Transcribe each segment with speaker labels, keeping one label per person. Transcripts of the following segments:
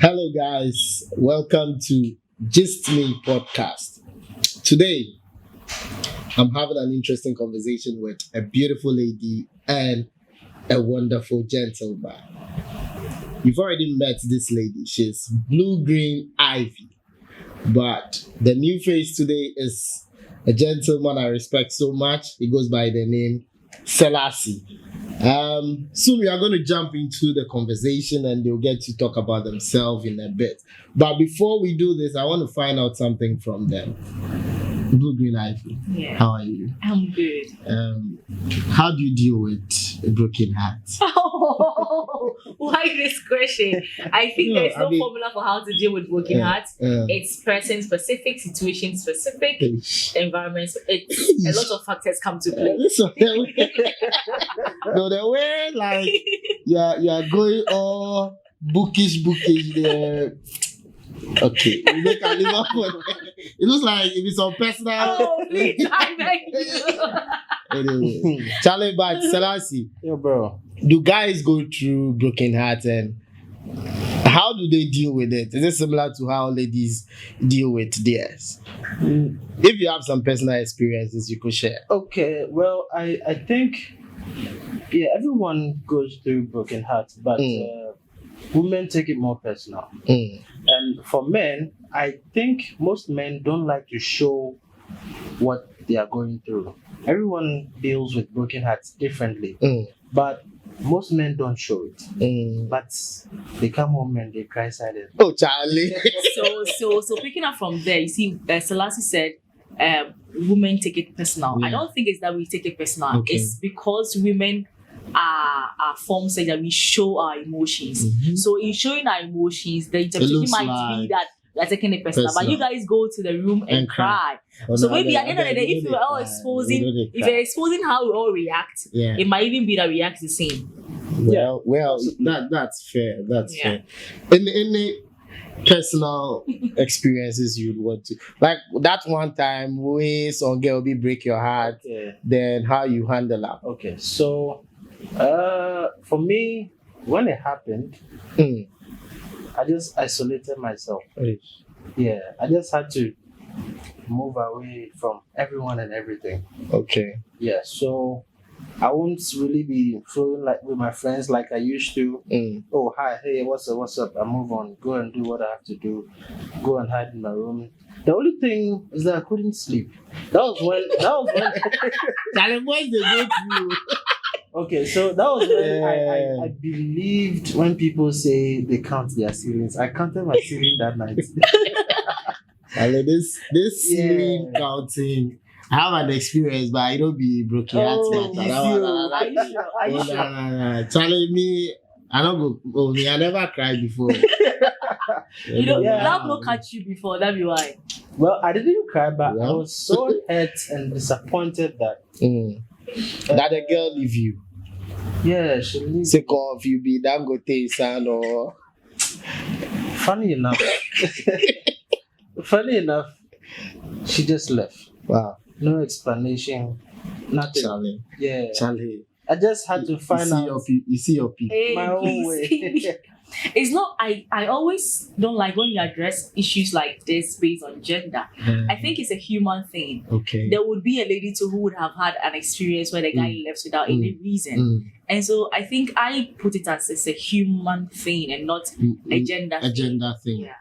Speaker 1: Hello, guys. Welcome to Just Me podcast. Today, I'm having an interesting conversation with a beautiful lady and a wonderful gentleman. You've already met this lady. She's blue green ivy. But the new face today is a gentleman I respect so much. He goes by the name Selassie. Soon we are going to jump into the conversation and they'll get to talk about themselves in a bit. But before we do this, I want to find out something from them. Blue Green Ivy.
Speaker 2: Yeah.
Speaker 1: How are you?
Speaker 2: I'm good.
Speaker 1: How do you deal with a broken heart?
Speaker 2: Oh, why this question? I think there's no formula for how to deal with broken hearts. It's person specific, situation specific, environment. It's a lot of factors come to play.
Speaker 1: No, the way like you are going all bookish there. Okay, you make a Liverpool. It looks like if it's on personal.
Speaker 2: Oh, please, I beg you.
Speaker 1: Anyway, Charlie, but Selassie,
Speaker 3: Yo, bro.
Speaker 1: do guys go through broken hearts and how do they deal with it? Is it similar to how ladies deal with theirs? If you have some personal experiences, you could share.
Speaker 3: Okay, well, I think, yeah, everyone goes through broken hearts, but women take it more personal. And for men, I think most men don't like to show what they are going through. Everyone deals with broken hearts differently, but most men don't show it. But they come home and they cry silently.
Speaker 1: Oh, Charlie.
Speaker 2: So picking up from there, you see, Selassie said, women take it personal.
Speaker 1: Yeah.
Speaker 2: I don't think it's that we take it personal.
Speaker 1: Okay.
Speaker 2: It's because women are formed such that we show our emotions. So in showing our emotions, the interpretation might be that we're taking it personal. But you guys go to the room and cry.
Speaker 1: Oh,
Speaker 2: So
Speaker 1: no,
Speaker 2: maybe
Speaker 1: I
Speaker 2: at the end of the day, if you are all exposing, if you're exposing how we all react, it might even be that we react the same.
Speaker 1: Well, that's fair. That's
Speaker 2: Yeah.
Speaker 1: fair. Any personal experiences you'd want to, like that one time when some girl be break your heart, then how you handle that?
Speaker 3: Okay, so for me, when it happened, I just isolated myself. Yeah, I just had to move away from everyone and everything.
Speaker 1: Okay.
Speaker 3: Yeah, so I won't really be flowing like with my friends like I used to. Oh, hi, hey, what's up? I move on, go and do what I have to do, go and hide in my room. The only thing is that I couldn't sleep. That was when.
Speaker 1: Charlie, boys, they go through.
Speaker 3: Okay, so that was when I believed when people say they count their ceilings. I counted my ceiling that night.
Speaker 1: Charlie, this ceiling counting. I have an experience, but I don't be broken heart.
Speaker 2: Are you sure?
Speaker 1: Charlie, me, I don't go. Oh, me, I never cried before.
Speaker 2: You know, love will catch you before. That'd be why.
Speaker 3: Well, I didn't cry, but I was so hurt and disappointed that
Speaker 1: that the girl leave you.
Speaker 3: Yeah, she leaves.
Speaker 1: Sick of you be Dangote son or.
Speaker 3: Funny enough, she just left.
Speaker 1: Wow.
Speaker 3: No explanation, nothing.
Speaker 1: Charlie.
Speaker 3: Yeah.
Speaker 1: Charlie.
Speaker 3: I just had to find out
Speaker 1: You see your people.
Speaker 2: Hey,
Speaker 3: my own way.
Speaker 2: It's not. I always don't like when you address issues like this based on gender. I think it's a human thing.
Speaker 1: Okay.
Speaker 2: There would be a lady too who would have had an experience where the guy left without any reason. And so I think I put it as it's a human thing and not a gender thing.
Speaker 1: A gender thing.
Speaker 2: Yeah.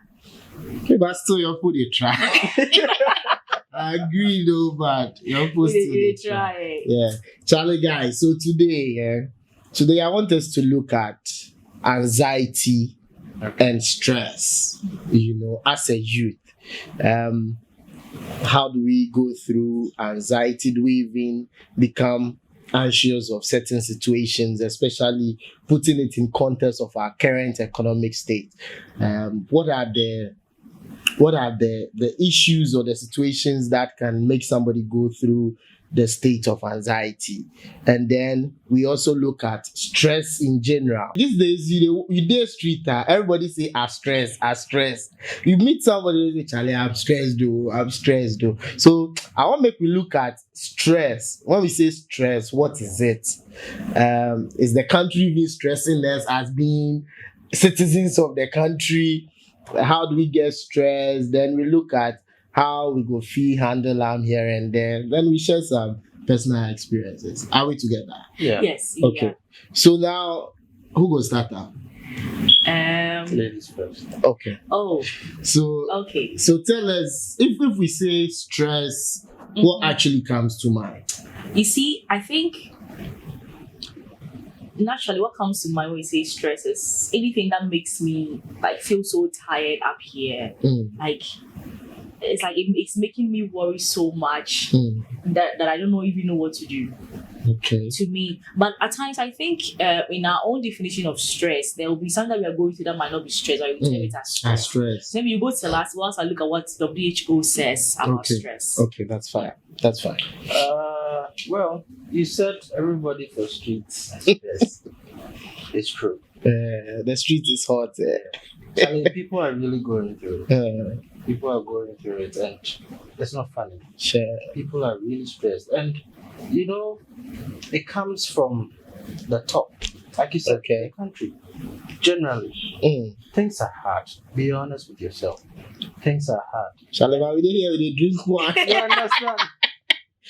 Speaker 1: Okay, but still your food you try. I agree though, but you're supposed to
Speaker 2: try.
Speaker 1: Yeah. Charlie guys, so today I want us to look at anxiety and stress, as a youth. How do we go through anxiety? Do we even become anxious of certain situations, especially putting it in context of our current economic state? What are the what are the issues or the situations that can make somebody go through the state of anxiety. And then we also look at stress in general. These days, you dey street, everybody say, I'm stressed. You meet somebody who say, Charlie, I'm stressed though. So I want to make we look at stress. When we say stress, what is it? Is the country being stressing us as being citizens of the country? How do we get stressed? Then we look at how we go feel handle here and there. Then we share some personal experiences. Are we together?
Speaker 3: Yeah.
Speaker 2: Yes.
Speaker 1: Okay.
Speaker 2: Yeah.
Speaker 1: So now, who go start now?
Speaker 3: Ladies first.
Speaker 1: Okay.
Speaker 2: Oh.
Speaker 1: So
Speaker 2: Okay.
Speaker 1: So tell us, if we say stress, what actually comes to mind?
Speaker 2: You see, I think naturally what comes to mind when we say stress is anything that makes me like feel so tired up here. Like it's making me worry so much that I don't even know what to do.
Speaker 1: Okay.
Speaker 2: To me, but at times I think in our own definition of stress, there will be something that we are going through that might not be stress, or we term it as stress.
Speaker 1: Stress.
Speaker 2: So maybe you go to the last once I look at what WHO says about stress.
Speaker 1: Okay, that's fine.
Speaker 3: Well, you said everybody for streets. Yes, it's true.
Speaker 1: The street is hot.
Speaker 3: I mean, people are really going through it. People are going through it, and it's not funny.
Speaker 1: Sure.
Speaker 3: People are really stressed, and it comes from the top. Like you said, the country. Generally, things are hard. Be honest with yourself. Things are hard.
Speaker 1: Shalima, we didn't hear we drink one.
Speaker 3: You understand?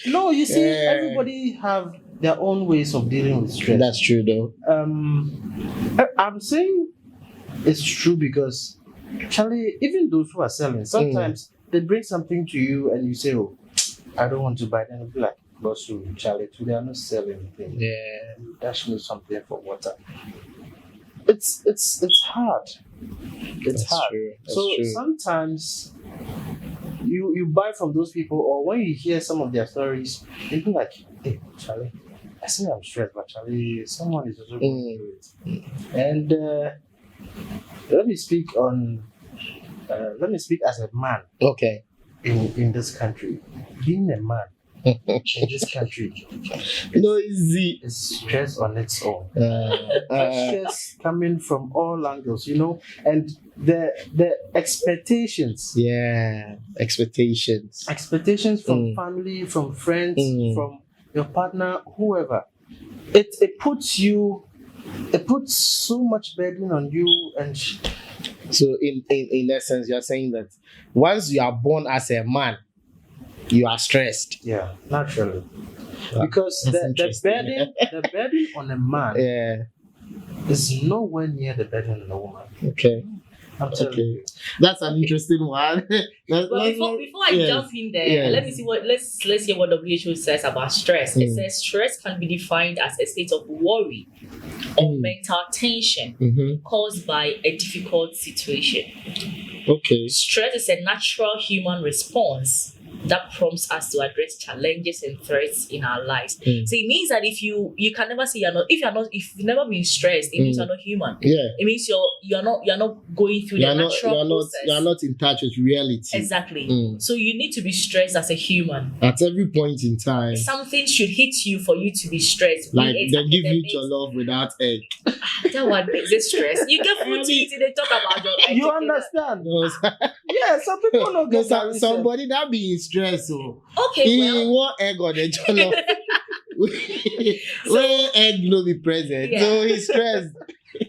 Speaker 3: No, you see, everybody have their own ways of dealing with stress.
Speaker 1: That's true, though.
Speaker 3: I'm saying it's true because, Charlie, even those who are selling, sometimes they bring something to you and you say, "Oh, I don't want to buy it," and they'll be like, "Boss, Charlie, today I'm not selling anything.
Speaker 1: Yeah,
Speaker 3: dash me something for water." It's hard. It's hard.
Speaker 1: True.
Speaker 3: So sometimes you buy from those people, or when you hear some of their stories, you be like, "Hey, Charlie, I say I'm stressed, but Charlie, someone is also going through it." And let me speak as a man.
Speaker 1: Okay.
Speaker 3: In this country, being a man in this country,
Speaker 1: no easy.
Speaker 3: It's stress on its own. Stress coming from all angles, and the expectations.
Speaker 1: Yeah, expectations.
Speaker 3: Expectations from family, from friends, from your partner, whoever. It puts so much burden on you, and
Speaker 1: so in essence, you're saying that once you are born as a man, you are stressed.
Speaker 3: Yeah, naturally. Because the burden on a man is nowhere near the burden on a woman.
Speaker 1: Okay.
Speaker 3: I'm telling you.
Speaker 1: That's an interesting one.
Speaker 2: Before I jump in there, let me see let's hear what WHO says about stress. It says stress can be defined as a state of worry or mental tension caused by a difficult situation. Okay. Stress is a natural human response that prompts us to address challenges and threats in our lives. So it means that if you can never say if you've never been stressed, it means you're not human. Yeah. It means you're not going through the natural process.
Speaker 1: You're not in touch with reality.
Speaker 2: Exactly. So you need to be stressed as a human.
Speaker 1: At every point in time.
Speaker 2: Something should hit you for you to be stressed.
Speaker 1: Like they give you your love without egg.
Speaker 2: That one makes it stress. You get food to eat, they talk about your egg.
Speaker 3: You understand? Yeah, some people don't get
Speaker 1: somebody that be stress. So
Speaker 2: okay,
Speaker 1: he want egg on the jollof. Where egg no be present, so he's stressed.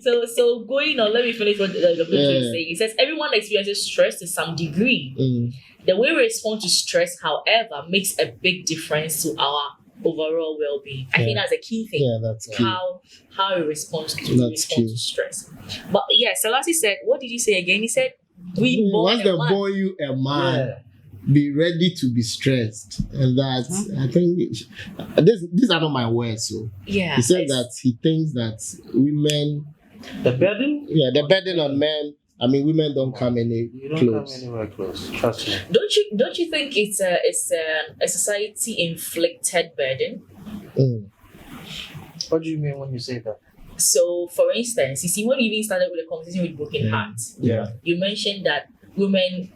Speaker 2: So going on, let me finish what the person is saying. It says everyone experiences stress to some degree. The way we respond to stress, however, makes a big difference to our overall well-being. I think that's a key thing.
Speaker 1: Yeah, that's key.
Speaker 2: How we respond to stress. But yeah, Selassie said, what did you say again? He said,
Speaker 1: once they born you a man, be ready to be stressed. And that's, I think, these are not my words. So he said that he thinks that women,
Speaker 3: the burden
Speaker 1: on men. I mean, women don't come
Speaker 3: You don't come anywhere close. Trust me.
Speaker 2: Don't you think it's a society inflicted burden?
Speaker 3: What do you mean when you say that?
Speaker 2: So, for instance, you see, when you even started with a conversation with broken hearts,
Speaker 1: you
Speaker 2: mentioned that women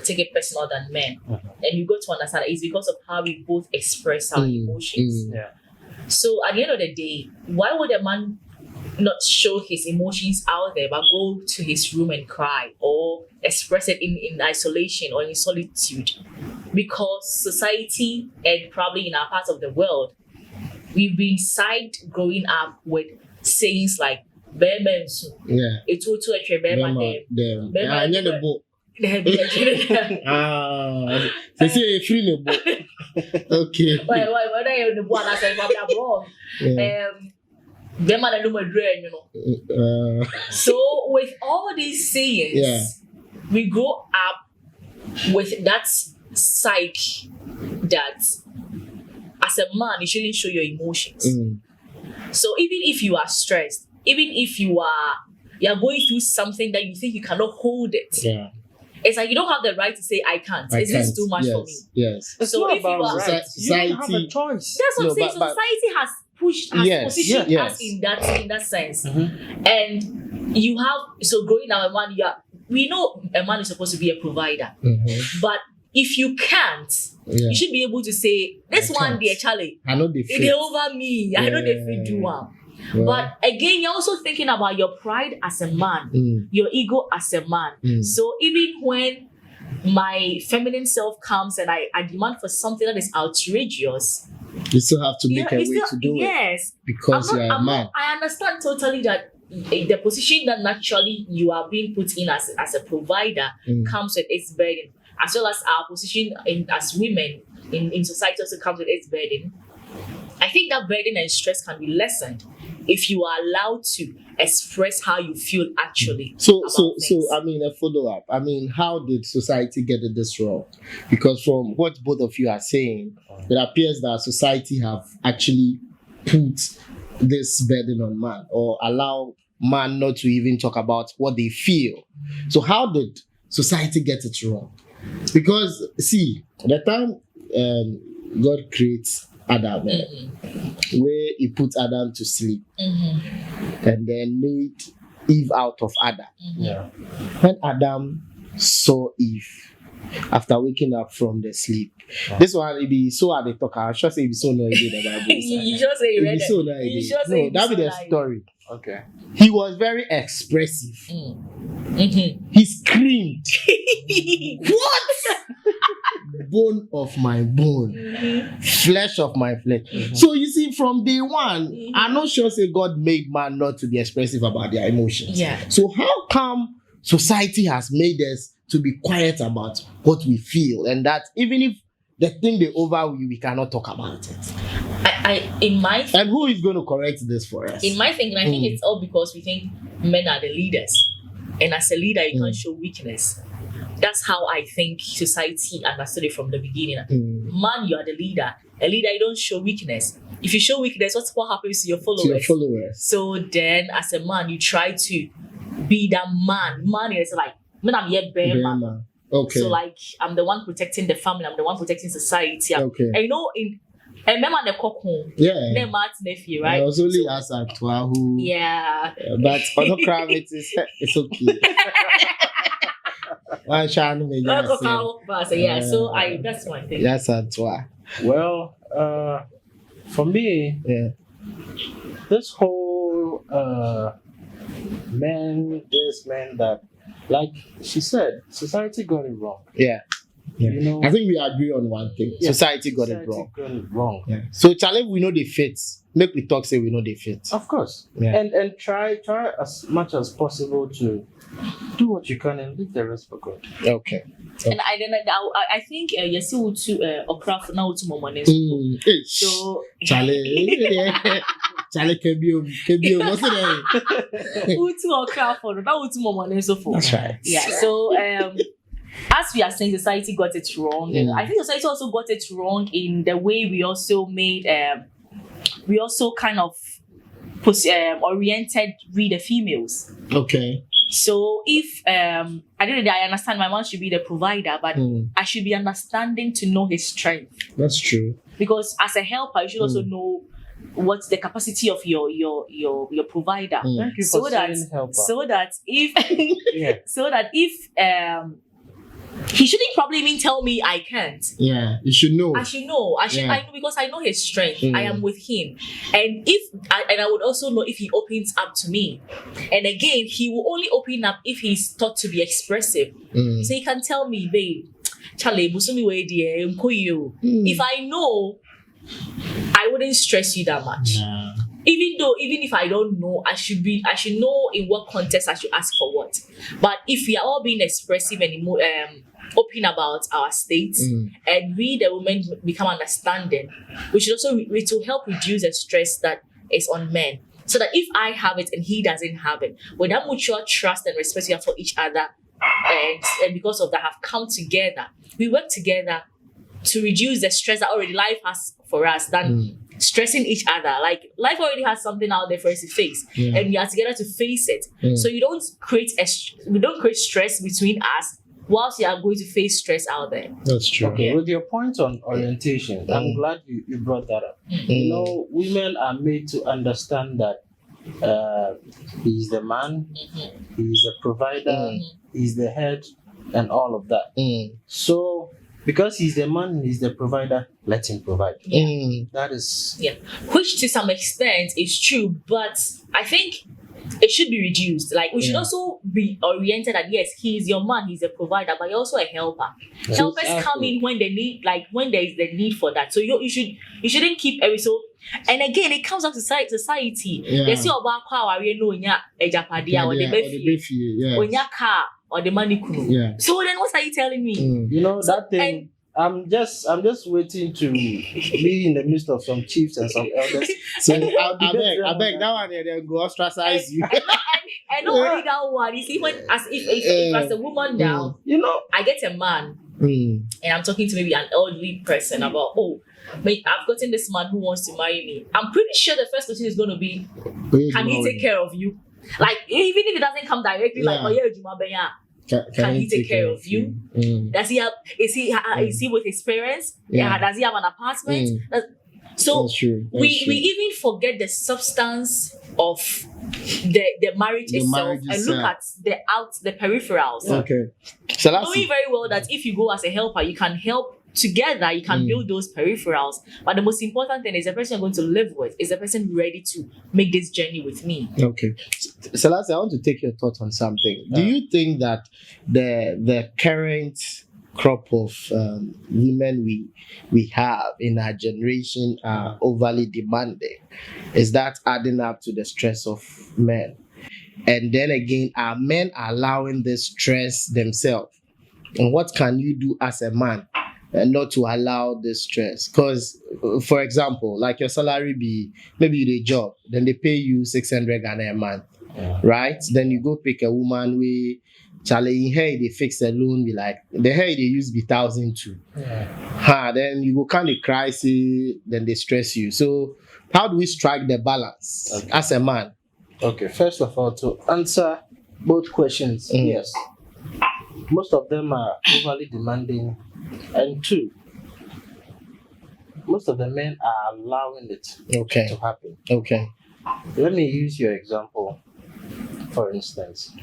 Speaker 2: take it personal than men. And you got to understand that it's because of how we both express our emotions.
Speaker 3: Yeah.
Speaker 2: So at the end of the day, why would a man not show his emotions out there but go to his room and cry or express it in isolation or in solitude? Because society and probably in our part of the world, we've been psyched growing up with sayings like "bemensu," "it's too a
Speaker 1: the book. They say a free the book. Okay.
Speaker 2: Why the book? I said, "I'm wrong." You know. So with all these sayings, we grow up with that psyche that as a man you shouldn't show your emotions. So even if you are stressed, even if you're going through something that you think you cannot hold it, it's like you don't have the right to say I can't. Is this too much for me?
Speaker 1: Yes.
Speaker 2: So if you are
Speaker 1: society,
Speaker 3: you don't have a choice.
Speaker 2: that's what I'm saying. Society has positioned us in that sense. And you have growing up a man, we know a man is supposed to be a provider. But if you can't, you should be able to say, this one dear Charlie,
Speaker 1: I know they
Speaker 2: it's over me. I know they fit do one. But again, you're also thinking about your pride as a man, your ego as a man. So even when my feminine self comes and I demand for something that is outrageous,
Speaker 1: you still have to make a way to do it. Because you're a man.
Speaker 2: I understand totally that the position that naturally you are being put in as a provider comes with its burden, as well as our position as women in society also comes with its burden. I think that burden and stress can be lessened if you are allowed to express how you feel actually. So
Speaker 1: I mean, a follow-up. I mean, how did society get this wrong? Because from what both of you are saying, it appears that society have actually put this burden on man or allow man not to even talk about what they feel. So how did society get it wrong? Because see, the time God creates Adam, where he put Adam to sleep and then made Eve out of Adam. When Adam saw Eve after waking up from the sleep, this one it be so at the talk. I should say it be so no the Bible.
Speaker 2: You just say you read it.
Speaker 1: So no, that be the story.
Speaker 3: Okay.
Speaker 1: He was very expressive. He screamed, "What? Bone of my bone, flesh of my flesh." So you see, from day one, I'm not sure say God made man not to be expressive about their emotions. So how come society has made us to be quiet about what we feel, and that even if the thing they over we cannot talk about it? And who is going to correct this for us?
Speaker 2: In my thinking, I think it's all because we think men are the leaders, and as a leader, you can't show weakness. That's how I think society understood it from the beginning. Man, you are the leader. A leader, you don't show weakness. If you show weakness, what happens to your followers? So then, as a man, you try to be that man. Man is like, man, I'm your bear man.
Speaker 1: Okay.
Speaker 2: So like, I'm the one protecting the family. I'm the one protecting society.
Speaker 1: Okay.
Speaker 2: And you know, and remember the cock home. Then Mark's nephew, right?
Speaker 1: I was only asked Actua who. But on the crowd, it's okay.
Speaker 2: So that's my thing.
Speaker 1: Yes, Actua.
Speaker 3: Well, for me, this whole men, this man, that, like she said, society got it wrong. You know,
Speaker 1: I think we agree on one thing. Society got it wrong. So challenge we know they fit. Make we talk say we know they fit.
Speaker 3: Of course. And try as much as possible to do what you can and leave the rest for God.
Speaker 1: Okay.
Speaker 2: And I think you see who to Okraf now to Momone. So
Speaker 1: Charlie can be what's the name?
Speaker 2: Who to Okraf for now to Momone so for.
Speaker 1: That's right.
Speaker 2: So as we are saying, society got it wrong. I think society also got it wrong in the way we also made we also kind of oriented with the females.
Speaker 1: Okay.
Speaker 2: So if I understand my man should be the provider, but I should be understanding to know his strength.
Speaker 1: That's true.
Speaker 2: Because as a helper, you should also know what's the capacity of your provider.
Speaker 3: Thank you for saying helper.
Speaker 2: So that if he shouldn't probably even tell me I can't.
Speaker 1: Yeah, you should know.
Speaker 2: I should know. I know because I know his strength. I am with him, and I would also know if he opens up to me. And again, he will only open up if he's taught to be expressive. So he can tell me, babe, Charlie, if I know, I wouldn't stress you that much.
Speaker 1: Nah.
Speaker 2: Even if I don't know, I should know in what context I should ask for what. But if we are all being expressive and open about our states, and we the women become understanding, it will help reduce the stress that is on men. So that if I have it and he doesn't have it, with that mutual trust and respect we have for each other, and because of that have come together, we work together to reduce the stress that already life has for us than stressing each other. Like life already has something out there for us to face, and we are together to face it. So we don't create stress between us whilst you are going to face stress out there.
Speaker 1: That's true.
Speaker 3: Okay, with your point on orientation, I'm glad you brought that up. You know, women are made to understand that he's the man, he's the provider, he's the head, and all of that. So, because he's the man, he's the provider, let him provide. That is...
Speaker 2: Which to some extent is true, but I think it should be reduced. Like we should also be oriented that yes, he is your man, he's a provider, but you're also a helper. Helpers come in when they need, like when there is the need for that. So you shouldn't keep every so. And again, it comes down to society. They say about car, you know, ejapadia or the befi, or car or the money. So then, what are you telling me?
Speaker 3: You know that thing. I'm just waiting to be in the midst of some chiefs and some elders.
Speaker 1: So I beg that one then go ostracize you.
Speaker 2: I know only that one. You see, when if as a woman now,
Speaker 3: you know,
Speaker 2: I get a man and I'm talking to maybe an elderly person about, I've gotten this man who wants to marry me. I'm pretty sure the first question is going to be, can he take care of you? Like even if it doesn't come directly, like can he take care of you? Does he have? Is he with his parents? Does he have an apartment? So we even forget the substance of the marriage itself and look at the peripherals.
Speaker 1: Okay. So that's
Speaker 2: knowing very well that if you go as a helper, you can help together, you can build those peripherals. But the most important thing is the person you're going to live with. Is the person ready to make this journey with me?
Speaker 1: Okay. So I want to take your thoughts on something. Do you think that the current crop of women we have in our generation are overly demanding? Is that adding up to the stress of men? And then again, are men allowing this stress themselves? And what can you do as a man and not to allow this stress? Because, for example, like your salary be, maybe you do a job, then they pay you 600 Ghana a month, right? Then you go pick a woman with Charlie, in hair, they fix the loan, be like, the hair they use be 1,002. Then you go kind of cry, say, then they stress you. So how do we strike the balance as a man?
Speaker 3: Okay, first of all, to answer both questions, yes. Most of them are overly demanding. And two, most of the men are allowing it to happen.
Speaker 1: Okay.
Speaker 3: Let me use your example. For instance,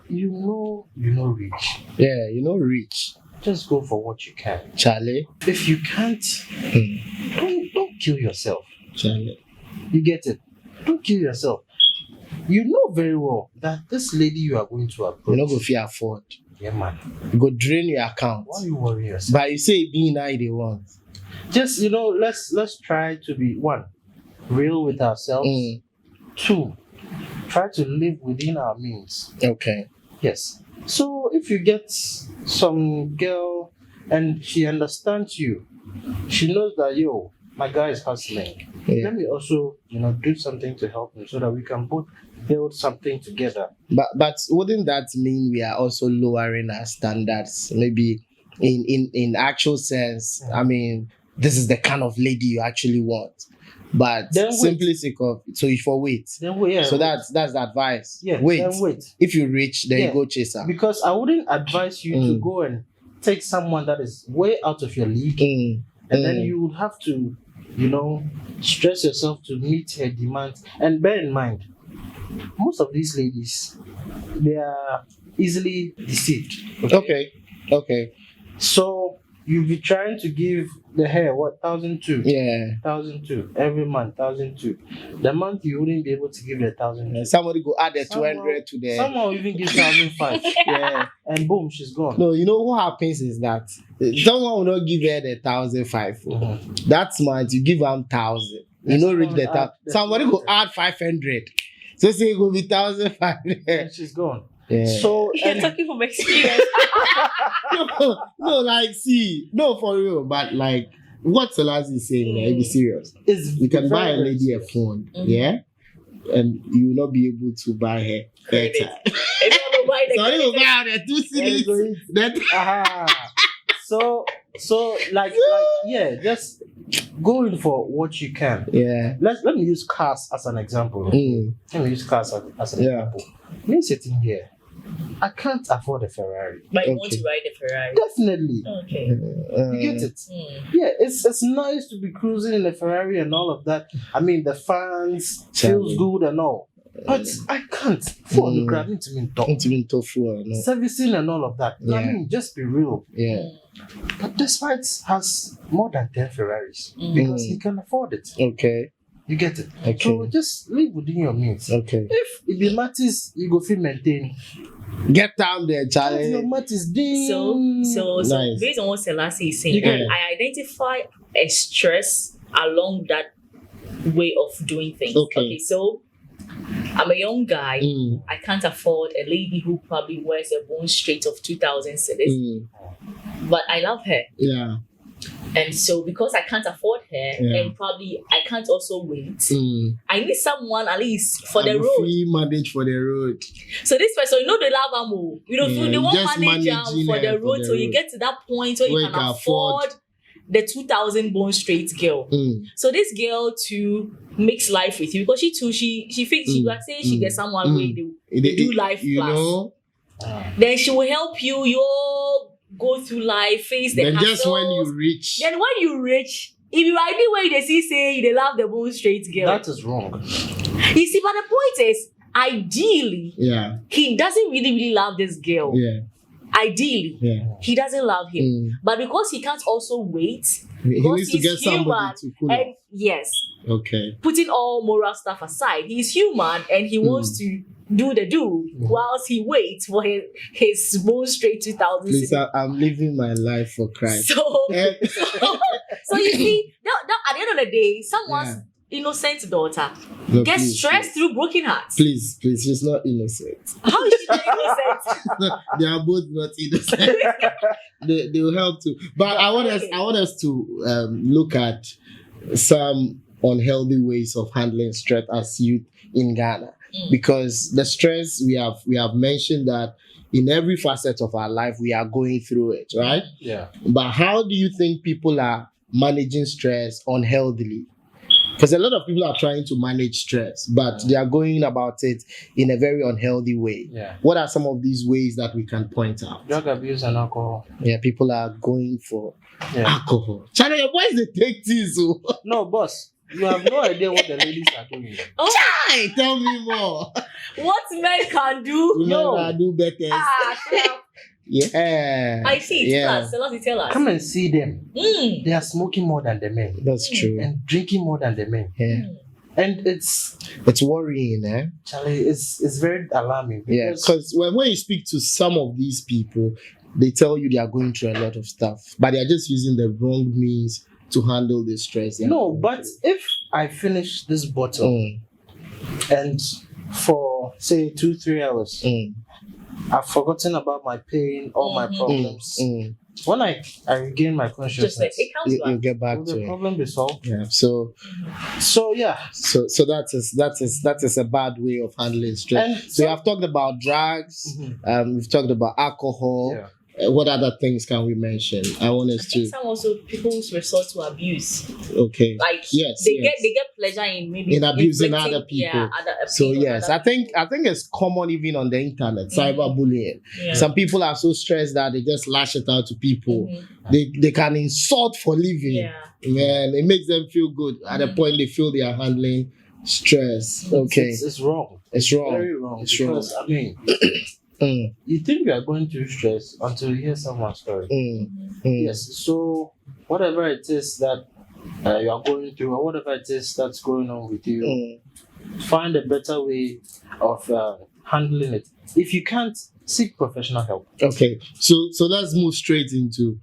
Speaker 3: you know rich.
Speaker 1: Yeah, rich.
Speaker 3: Just go for what you can.
Speaker 1: Charlie.
Speaker 3: If you can't, don't kill yourself.
Speaker 1: Charlie.
Speaker 3: You get it? Don't kill yourself. You know very well that this lady you are going to approach,
Speaker 1: you're not going to afford.
Speaker 3: Yeah, man.
Speaker 1: Go drain your account.
Speaker 3: Why you worry yourself?
Speaker 1: But you say being I they want.
Speaker 3: Just let's try to be one, real with ourselves. Two, try to live within our means.
Speaker 1: Okay.
Speaker 3: Yes. So if you get some girl and she understands you, she knows that my guy is hustling. Let me also do something to help him so that we can both build something together.
Speaker 1: But wouldn't that mean we are also lowering our standards? Maybe in actual sense, I mean, this is the kind of lady you actually want. But simply sake of so if you wait.
Speaker 3: Then wait.
Speaker 1: So that's the advice.
Speaker 3: Yeah.
Speaker 1: Wait.
Speaker 3: Then wait.
Speaker 1: If you reach, then you go chase her.
Speaker 3: Because I wouldn't advise you to go and take someone that is way out of your league. And then you would have to, stress yourself to meet her demands. And bear in mind, most of these ladies, they are easily deceived.
Speaker 1: Okay.
Speaker 3: So you'll be trying to give the hair 1,002.
Speaker 1: Yeah.
Speaker 3: 1,002 every month. 1,002. The month you wouldn't be able to give the 1,002.
Speaker 1: Somebody go add the 200 to the.
Speaker 3: Someone will even give 1,005.
Speaker 1: Yeah.
Speaker 3: And boom, she's gone.
Speaker 1: No, you know what happens is that someone will not give her the 1,005.
Speaker 3: Mm-hmm.
Speaker 1: That month you give her 1,000. You know, reach the top. Somebody go add 500. So say it will be 1,500.
Speaker 3: And she's gone.
Speaker 1: Yeah.
Speaker 3: So
Speaker 2: You're talking from experience.
Speaker 1: no, like, see, no, for real, but like, what Selassie is saying, like, be serious. You can buy a lady a phone, yeah, and you will not be able to buy her better. So you buy her the 2 cities.
Speaker 3: So like yeah, just go in for what you can.
Speaker 1: Yeah.
Speaker 3: Let me use cars as an example. Let me use cars as an example. Me sitting here, I can't afford a Ferrari.
Speaker 2: But you want to ride a Ferrari?
Speaker 3: Definitely.
Speaker 2: Okay.
Speaker 3: You get it? Yeah, it's nice to be cruising in a Ferrari and all of that. I mean, the fans feels good and all. But I can't afford the grabbing to me servicing and all of that.
Speaker 1: Yeah.
Speaker 3: I mean, just be real.
Speaker 1: Yeah.
Speaker 3: But despite has more than 10 Ferraris because he can afford it.
Speaker 1: Okay.
Speaker 3: You get it?
Speaker 1: Okay.
Speaker 3: So just live within your means.
Speaker 1: Okay.
Speaker 3: If it matters, you go feel maintain.
Speaker 1: Get down there,
Speaker 3: If
Speaker 1: Charlie.
Speaker 3: your matters ding.
Speaker 2: So
Speaker 1: Nice.
Speaker 2: based on what Selassie is saying,
Speaker 3: Yeah.
Speaker 2: I identify a stress along that way of doing things.
Speaker 1: Okay.
Speaker 2: So I'm a young guy.
Speaker 1: Mm.
Speaker 2: I can't afford a lady who probably wears a bone straight of 2,000 cedis, but I love her.
Speaker 1: Yeah.
Speaker 2: And so because I can't afford her and probably I can't also wait, I need someone at least for the road.
Speaker 1: Free manage for the road.
Speaker 2: So this person, you know, they love Amo. You know,
Speaker 1: Yeah,
Speaker 2: they
Speaker 1: you
Speaker 2: want
Speaker 1: just
Speaker 2: manage
Speaker 1: managing
Speaker 2: for
Speaker 1: her
Speaker 2: the
Speaker 1: for
Speaker 2: road.
Speaker 1: the
Speaker 2: So you
Speaker 1: road.
Speaker 2: get to that point where you can afford the 2,000 bone straight girl. So this girl too makes life with you because she thinks she got say she gets someone where they do life
Speaker 1: you
Speaker 2: plus.
Speaker 1: know.
Speaker 2: Then she will help you. You all go through life, face the
Speaker 1: Then just when
Speaker 2: hassles.
Speaker 1: you reach.
Speaker 2: Then when you reach, if you ID where they see say they love the bone straight girl.
Speaker 3: That is wrong.
Speaker 2: You see, but the point is, ideally, he doesn't really love this girl.
Speaker 1: Yeah.
Speaker 2: Ideally, he doesn't love him. But because he can't also wait,
Speaker 1: He
Speaker 2: because
Speaker 1: needs to
Speaker 2: he's
Speaker 1: get somebody to pull
Speaker 2: and
Speaker 1: off.
Speaker 2: yes,
Speaker 1: Okay.
Speaker 2: putting all moral stuff aside, he's human and he wants to do the whilst he waits for his bone straight 2,000.
Speaker 1: Please, I'm living my life for Christ.
Speaker 2: So you see, that at the end of the day, someone's innocent daughter gets stressed through broken hearts.
Speaker 1: Please, she's not innocent.
Speaker 2: How is she not innocent?
Speaker 1: They are both not innocent. they will help too. But I want us to look at some unhealthy ways of handling stress as youth in Ghana. Because the stress we have mentioned that in every facet of our life we are going through it, right?
Speaker 3: Yeah.
Speaker 1: But how do you think people are managing stress unhealthily? Because a lot of people are trying to manage stress, but they are going about it in a very unhealthy way.
Speaker 3: Yeah.
Speaker 1: What are some of these ways that we can point out?
Speaker 3: Drug abuse and alcohol.
Speaker 1: Yeah, people are going for alcohol. China, your boys they take this.
Speaker 3: No, boss. You have no idea what the ladies are doing.
Speaker 1: Chai, tell me more.
Speaker 2: What men can do?
Speaker 1: Women can do better. Yeah.
Speaker 2: I see. Tell us.
Speaker 3: Come and see them. They are smoking more than the men.
Speaker 1: That's true.
Speaker 3: And drinking more than the men.
Speaker 1: Yeah.
Speaker 3: And it's
Speaker 1: worrying, eh?
Speaker 3: Charlie, it's very alarming.
Speaker 1: Because when you speak to some of these people, they tell you they are going through a lot of stuff, but they are just using the wrong means to handle the stress.
Speaker 3: No, but if I finish this bottle and for say 2-3 hours, I've forgotten about my pain, all my problems. When I regain my consciousness,
Speaker 1: you get back
Speaker 3: will
Speaker 1: to
Speaker 3: the
Speaker 1: it.
Speaker 3: problem be solved?
Speaker 1: Yeah. So that is a bad way of handling stress.
Speaker 3: And
Speaker 1: so you have talked about drugs. We've talked about alcohol.
Speaker 3: Yeah.
Speaker 1: What other things can we mention? I want us
Speaker 2: I think
Speaker 1: to.
Speaker 2: some also people resort to abuse.
Speaker 1: Okay.
Speaker 2: Like they get pleasure in maybe
Speaker 1: in abusing
Speaker 2: inflicting,
Speaker 1: other people.
Speaker 2: Yeah,
Speaker 1: so yes, I think it's common even on the internet, cyberbullying.
Speaker 2: Yeah.
Speaker 1: Some people are so stressed that they just lash it out to people. They can insult for living.
Speaker 2: Yeah.
Speaker 1: Man, it makes them feel good at the point they feel they are handling stress. Okay.
Speaker 3: It's wrong.
Speaker 1: It's wrong.
Speaker 3: Very wrong.
Speaker 1: It's
Speaker 3: because,
Speaker 1: wrong.
Speaker 3: I mean, You think you are going through stress until you hear someone's story. Yes. So whatever it is that you are going through, or whatever it is that's going on with you, find a better way of handling it. If you can't, seek professional help.
Speaker 1: Okay, so let's move straight into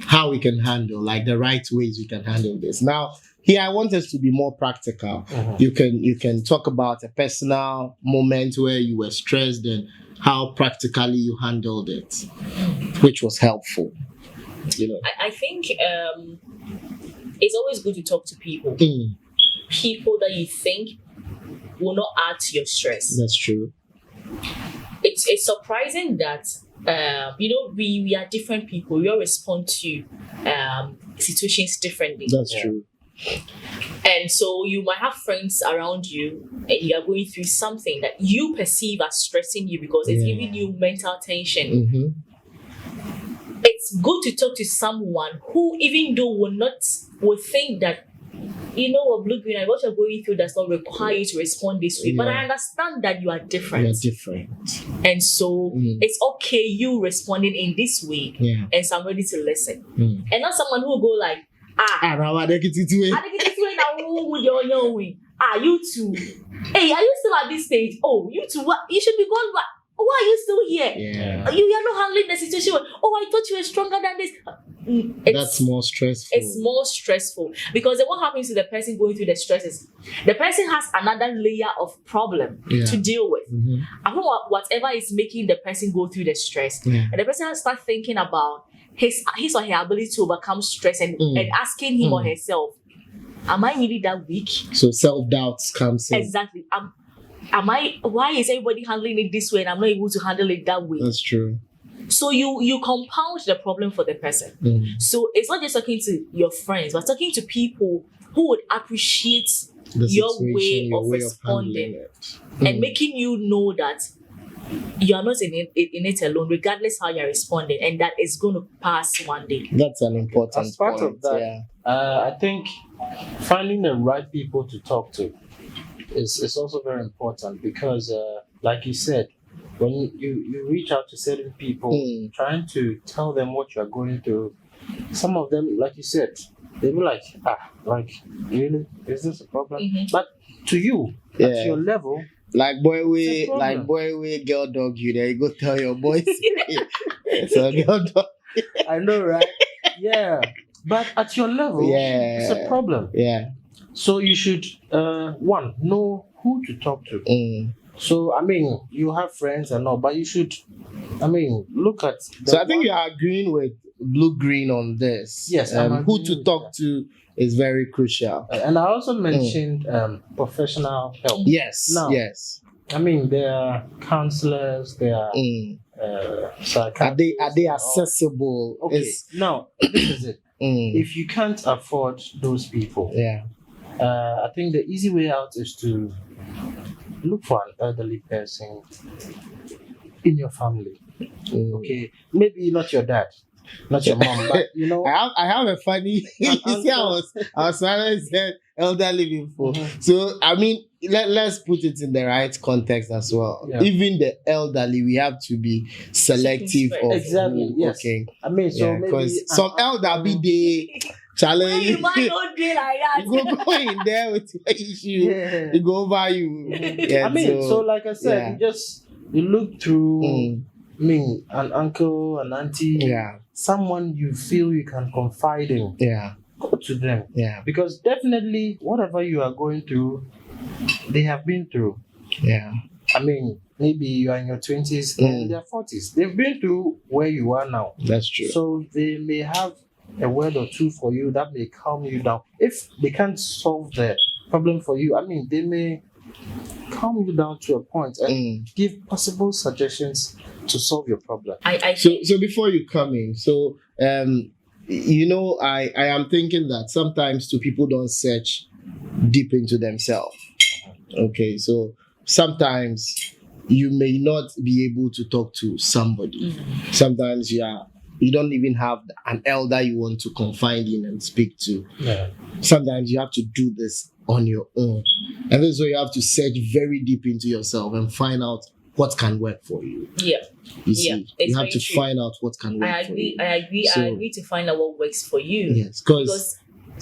Speaker 1: how we can handle, like the right ways we can handle this. Now, here I want us to be more practical. You can talk about a personal moment where you were stressed and how practically you handled it, which was helpful.
Speaker 2: I think it's always good to talk to people. People that you think will not add to your stress.
Speaker 1: That's true.
Speaker 2: It's surprising that we are different people. We all respond to situations differently.
Speaker 1: That's true.
Speaker 2: And so you might have friends around you and you are going through something that you perceive as stressing you because it's giving you mental tension. It's good to talk to someone who, even though will think that, Blue Green, what you're going through does not require you to respond this way. But I understand that you are different.
Speaker 1: You're different.
Speaker 2: And so it's okay you responding in this way. And so I'm ready to listen. And not someone who will go like, you too. Hey, are you still at this stage? Oh, you too. What? You should be going back. Why are you still here? You are not handling the situation. Oh, I thought you were stronger than this.
Speaker 1: That's more stressful.
Speaker 2: It's more stressful because then what happens to the person going through the stress is the person has another layer of problem to deal with. I think whatever is making the person go through the stress, and the person has to start thinking about his or her ability to overcome stress and asking him or herself, am I really that weak?
Speaker 1: So self-doubt comes in.
Speaker 2: Exactly. Why is everybody handling it this way and I'm not able to handle it that way?
Speaker 1: That's true.
Speaker 2: So you compound the problem for the person. So it's not just talking to your friends, but talking to people who would appreciate your way of responding and making you know that you are not in it alone, regardless how you're responding, and that is going to pass one day.
Speaker 1: That's an important
Speaker 3: As part
Speaker 1: point,
Speaker 3: of that, I think finding the right people to talk to is also very important because, like you said, when you reach out to certain people, trying to tell them what you are going through, some of them, like you said, they'll be like, really? Is this a problem? But to you, at your level,
Speaker 1: like boy we girl dog you there, you go tell your boys. It's a girl dog.
Speaker 3: I know, right? Yeah. But at your level, it's a problem.
Speaker 1: Yeah.
Speaker 3: So you should know who to talk to. So I mean, you have friends and all, but you should, look at.
Speaker 1: So I think you are agreeing with Blue Green on this.
Speaker 3: Yes,
Speaker 1: who to talk to is very crucial.
Speaker 3: And I also mentioned professional help.
Speaker 1: Yes.
Speaker 3: Now,
Speaker 1: yes.
Speaker 3: I mean, there are counselors. There are psychiatrists.
Speaker 1: Are they accessible?
Speaker 3: Okay. Now this is it. If you can't afford those people, I think the easy way out is to look for an elderly person in your family. Okay, maybe not your dad, not your mom, but
Speaker 1: I have a funny. You see, I was trying to say elderly people. So I mean, let's put it in the right context as well. Even the elderly, we have to be selective of
Speaker 3: exactly. Yes.
Speaker 1: Okay.
Speaker 3: I mean, so
Speaker 1: because some elderly they. Challenge.
Speaker 2: You might not do like that.
Speaker 1: You go in there with your issue. You go over you.
Speaker 3: So like I said, you look through. An uncle, an auntie, someone you feel you can confide in. Go to them. Because definitely, whatever you are going through, they have been through. I mean, maybe you are in your 20s and their 40s. They've been through where you are now.
Speaker 1: That's true.
Speaker 3: So they may have a word or two for you that may calm you down. If they can't solve the problem for you, they may calm you down to a point and give possible suggestions to solve your problem.
Speaker 1: So before you come in, I am thinking that sometimes people don't search deep into themselves. Okay, so sometimes you may not be able to talk to somebody. Sometimes you don't even have an elder you want to confide in and speak to. Sometimes you have to do this on your own. And this is where you have to search very deep into yourself and find out what can work for you.
Speaker 2: Yeah.
Speaker 1: You see,
Speaker 2: it's
Speaker 1: you have
Speaker 2: very
Speaker 1: to
Speaker 2: true.
Speaker 1: find out what can work
Speaker 2: I
Speaker 1: for you.
Speaker 2: agree to find out what works for you.
Speaker 1: Yes, because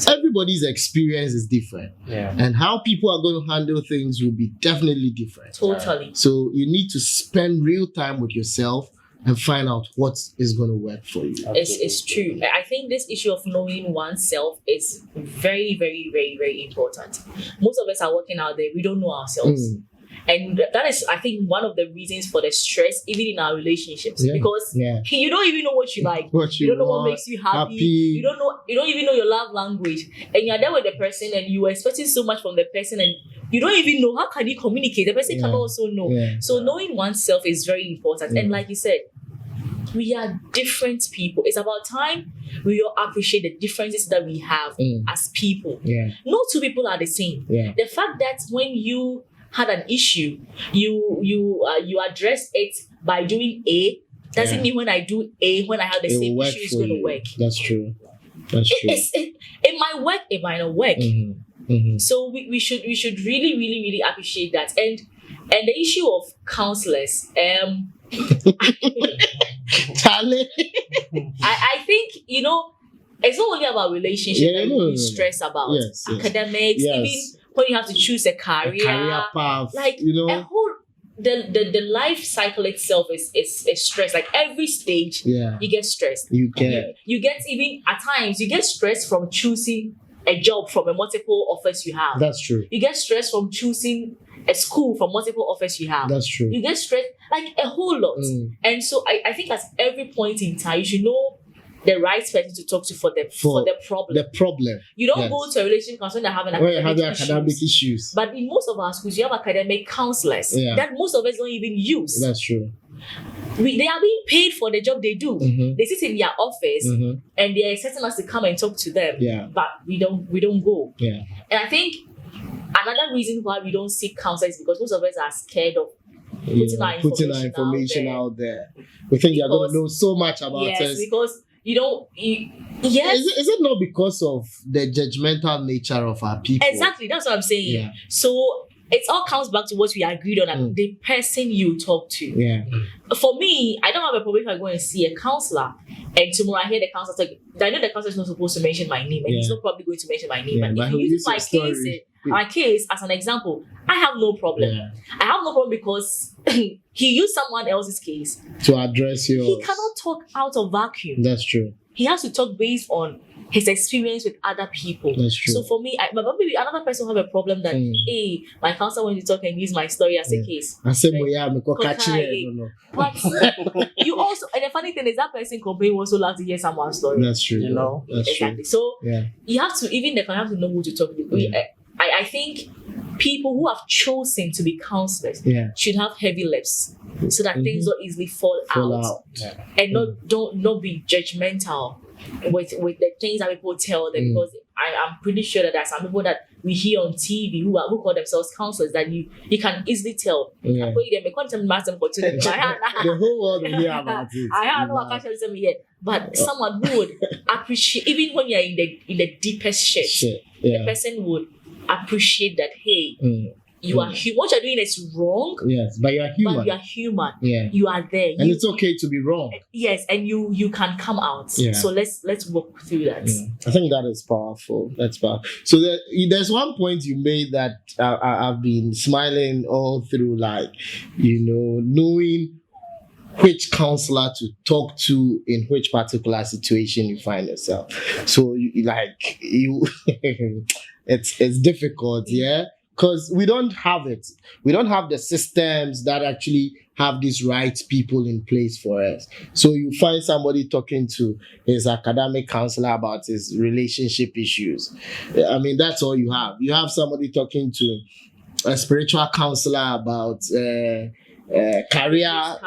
Speaker 1: everybody's experience is different.
Speaker 3: Yeah.
Speaker 1: And how people are going to handle things will be definitely different.
Speaker 2: Totally.
Speaker 1: So you need to spend real time with yourself and find out what is going to work for you.
Speaker 2: It's true. I think this issue of knowing oneself is very, very, very, very important. Most of us are working out there, we don't know ourselves. And that is, I think, one of the reasons for the stress, even in our relationships, because you don't even know what you like. You don't know what makes you happy. You don't even know your love language, and you're there with the person, and you are expecting so much from the person, and you don't even know how can you communicate. The person can also know. So knowing oneself is very important. And like you said, we are different people. It's about time we all appreciate the differences that we have as people. No two people are the same. The fact that when you had an issue, you addressed it by doing A doesn't mean when I do A, when I have the same issue, it's going to work.
Speaker 1: That's true. That's true.
Speaker 2: It might work, it might not work. So we should really, really, really appreciate that. And the issue of counselors,
Speaker 1: Charlie.
Speaker 2: I think, it's not only about relationships that we stress about. Academics, even when you have to choose a career
Speaker 1: path,
Speaker 2: like a whole the life cycle itself is stress. Like every stage, you get stressed. You get even at times you get stressed from choosing a job from a multiple offers you have.
Speaker 1: That's true.
Speaker 2: You get stressed from choosing a school from multiple offers you have.
Speaker 1: That's true.
Speaker 2: You get stressed like a whole lot. And so I think at every point in time you should know the right person to talk to for the problem.
Speaker 1: The problem.
Speaker 2: You don't go to a relationship counselor that have academic issues. But in most of our schools, you have academic counselors that most of us don't even use.
Speaker 1: That's true.
Speaker 2: They are being paid for the job they do. They sit in their office and they are expecting us to come and talk to them. But we don't go. And I think another reason why we don't seek counsel is because most of us are scared of putting our information
Speaker 1: out there. We think you're going to know so much about us.
Speaker 2: Yes, because Is
Speaker 1: it not because of the judgmental nature of our people?
Speaker 2: Exactly, that's what I'm saying. So it all comes back to what we agreed on, the person you talk to. For me, I don't have a problem if I go and see a counselor and tomorrow I hear the counselor talk. I know the counselor is not supposed to mention my name and he's not probably going to mention my name. But if you use my case as an example, I have no problem. I have no problem because he used someone else's case
Speaker 1: to address yours.
Speaker 2: He cannot talk out of vacuum.
Speaker 1: That's true.
Speaker 2: He has to talk based on his experience with other people.
Speaker 1: That's true.
Speaker 2: So for me, maybe another person will have a problem that, hey, my counselor wants to talk and use my story as a case.
Speaker 1: I said, but
Speaker 2: you also, and the funny thing is that person complain also love to hear someone's story.
Speaker 1: That's true. That's
Speaker 2: exactly.
Speaker 1: True.
Speaker 2: So you have to, even they can have to know who to talk to. I think people who have chosen to be counselors should have heavy lips so that things don't easily fall out. And not be judgmental with the things that people tell them, because I'm pretty sure that there are some people that we hear on TV who call themselves counselors that you can easily tell. The
Speaker 1: whole world will hear about it.
Speaker 2: I can't tell them yet, but someone who would appreciate, even when you're in the deepest shit, the person would appreciate that, hey, you are human. What you're doing is wrong.
Speaker 1: Yes, but you're human.
Speaker 2: But you're human. You are there.
Speaker 1: And it's okay to be wrong.
Speaker 2: Yes, and you can come out. So let's work through that.
Speaker 1: I think that is powerful. That's powerful. So there's one point you made that I've been smiling all through, like, knowing which counselor to talk to in which particular situation you find yourself. So it's difficult, because we don't have it. We don't have the systems that actually have these right people in place for us. So you find somebody talking to his academic counselor about his relationship issues. I mean, that's all you have. You have somebody talking to a spiritual counselor about career,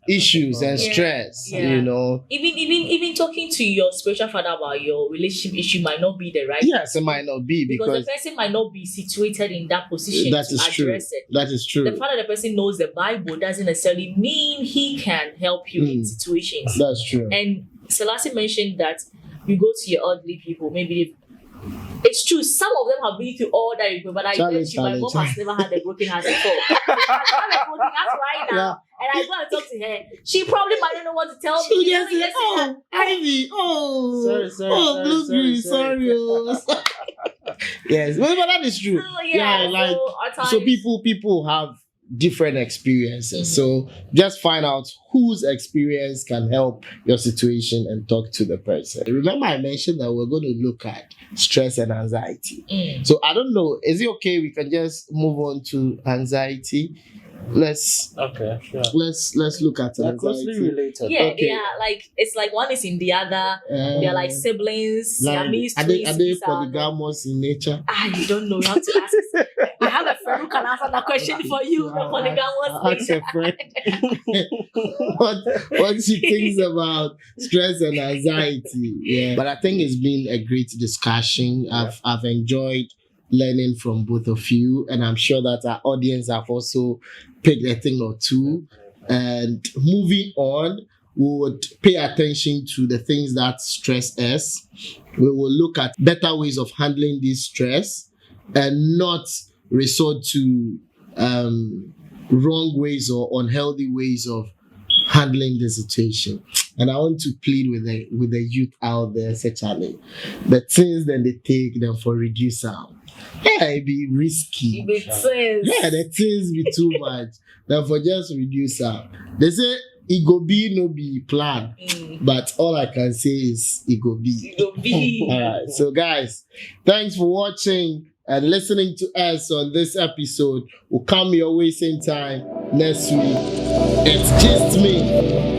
Speaker 1: issues and stress,
Speaker 2: Even talking to your spiritual father about your relationship issue might not be the right.
Speaker 1: Yes, it might not be because
Speaker 2: the person might not be situated in that position
Speaker 1: that
Speaker 2: to
Speaker 1: is
Speaker 2: address it.
Speaker 1: That is true.
Speaker 2: The fact that the person knows the Bible doesn't necessarily mean he can help you in situations.
Speaker 1: That's true.
Speaker 2: And Selassie mentioned that you go to your elderly people, maybe it's true. Some of them have been through all that, but I bet you my mom has never had a broken heart before. If I have a broken heart right now, and I go and talk to her, she probably might not know what to tell me.
Speaker 1: She just say, "Oh, Ivy, Blueberry, sorry." Yes, but that is true. So people have different experiences. So just find out whose experience can help your situation and talk to the person. Remember, I mentioned that we're going to look at stress and anxiety. So I don't know, is it okay we can just move on to anxiety? Let's look at
Speaker 3: They're closely related.
Speaker 2: Yeah, they are like, it's like one is in the other. They're like siblings.
Speaker 1: Are they polygamous in nature?
Speaker 2: You don't know. You have to ask. I have a friend who can answer that question for you. The polygamous.
Speaker 1: Ask a friend what she thinks about stress and anxiety. Yeah, but I think it's been a great discussion. I've enjoyed learning from both of you, and I'm sure that our audience have also picked a thing or two. And moving on, we would pay attention to the things that stress us. We will look at better ways of handling this stress and not resort to wrong ways or unhealthy ways of handling the situation. And I want to plead with the youth out there, especially the things that they take them for reduce sound. Yeah, it be risky. The things be too much. Then for just reduce sound. They say it go be no be plan, but all I can say is it go be. All right, so guys, thanks for watching and listening to us on this episode. We'll come your way same time next week. It's just me.